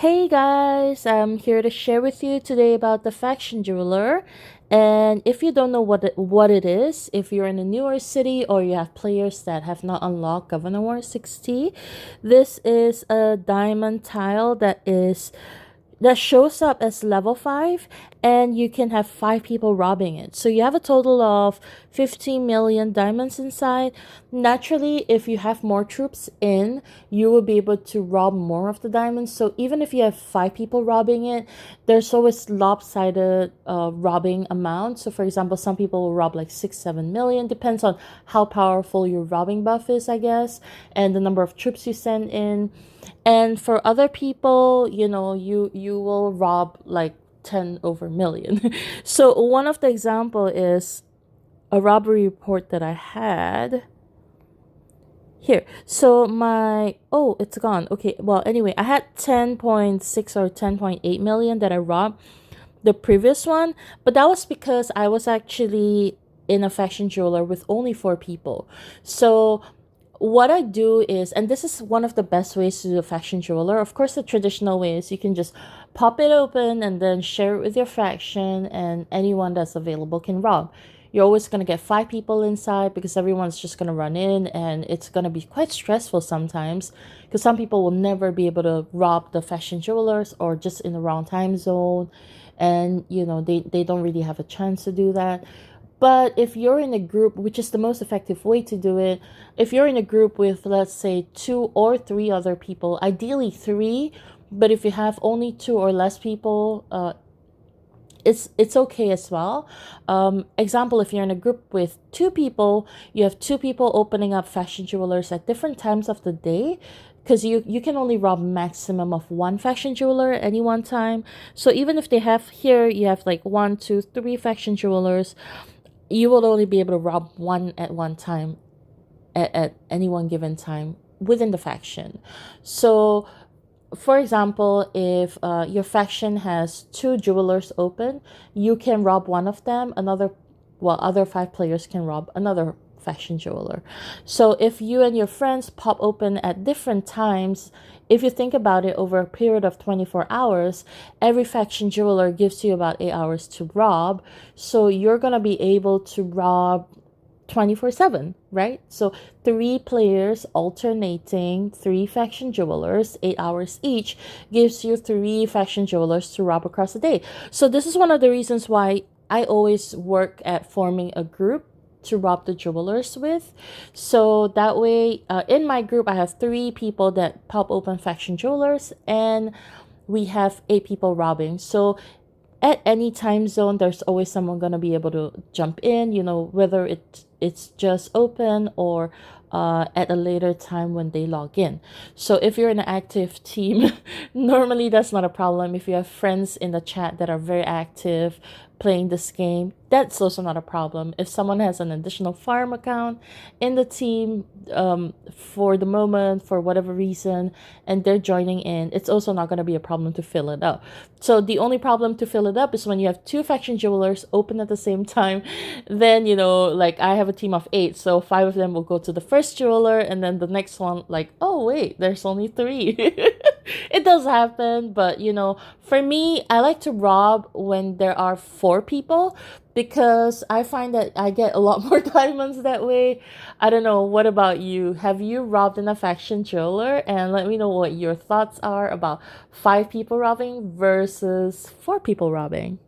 Hey guys, I'm here to share with you today about the faction jeweler. And if you don't know what it is, if you're in a newer city or you have players that have not unlocked Governor War 60, this is a diamond tile that shows up as level 5, and you can have 5 people robbing it. So you have a total of 15 million diamonds inside. Naturally, if you have more troops in, you will be able to rob more of the diamonds. So even if you have 5 people robbing it, there's always lopsided robbing amount. So for example, some people will rob like 6-7 million, depends on how powerful your robbing buff is, I guess, and the number of troops you send in. And for other people, you will rob like 10 over million. So one of the example is a robbery report that I had here. So it's gone. Okay, well, anyway, I had 10.6 or 10.8 million that I robbed the previous one, but that was because I was actually in a fashion jeweler with only 4 people. So what I do is, and this is one of the best ways to do a faction jeweler. Of course, the traditional way is you can just pop it open and then share it with your faction, and anyone that's available can rob. You're always going to get 5 people inside because everyone's just going to run in, and it's going to be quite stressful sometimes because some people will never be able to rob the fashion jewelers or just in the wrong time zone, and they don't really have a chance to do that. But if you're in a group, which is the most effective way to do it, if you're in a group with, let's say, 2 or 3 other people, ideally 3, but if you have only 2 or less people, it's okay as well. Example, if you're in a group with 2 people, you have 2 people opening up fashion jewelers at different times of the day, because you can only rob maximum of 1 fashion jeweler at any one time. So even if you have like 1, 2, 3 fashion jewelers, you will only be able to rob 1 at one time, at any one given time within the faction. So for example, if your faction has 2 jewelers open, you can rob one of them. Other 5 players can rob another fashion jeweler. So if you and your friends pop open at different times, if you think about it, over a period of 24 hours, every faction jeweler gives you about 8 hours to rob. So you're going to be able to rob 24/7, right? So 3 players alternating 3 faction jewelers, 8 hours each, gives you 3 faction jewelers to rob across the day. So this is one of the reasons why I always work at forming a group to rob the jewelers with. So that way, in my group, I have 3 people that pop open faction jewelers, and we have 8 people robbing. So at any time zone, there's always someone gonna be able to jump in, whether it's just open or at a later time when they log in. So if you're in an active team, normally that's not a problem. If you have friends in the chat that are very active playing this game, that's also not a problem. If someone has an additional farm account in the team, for the moment, for whatever reason, and they're joining in, it's also not going to be a problem to fill it up. So the only problem to fill it up is when you have 2 faction jewelers open at the same time. Then, like I have a team of 8, so 5 of them will go to the first jeweler, and then the next one, like, oh wait, there's only 3. It does happen, but for me, I like to rob when there are 4 people, because I find that I get a lot more diamonds that way. I don't know, what about you? Have you robbed in a faction jeweler? And let me know what your thoughts are about 5 people robbing versus 4 people robbing.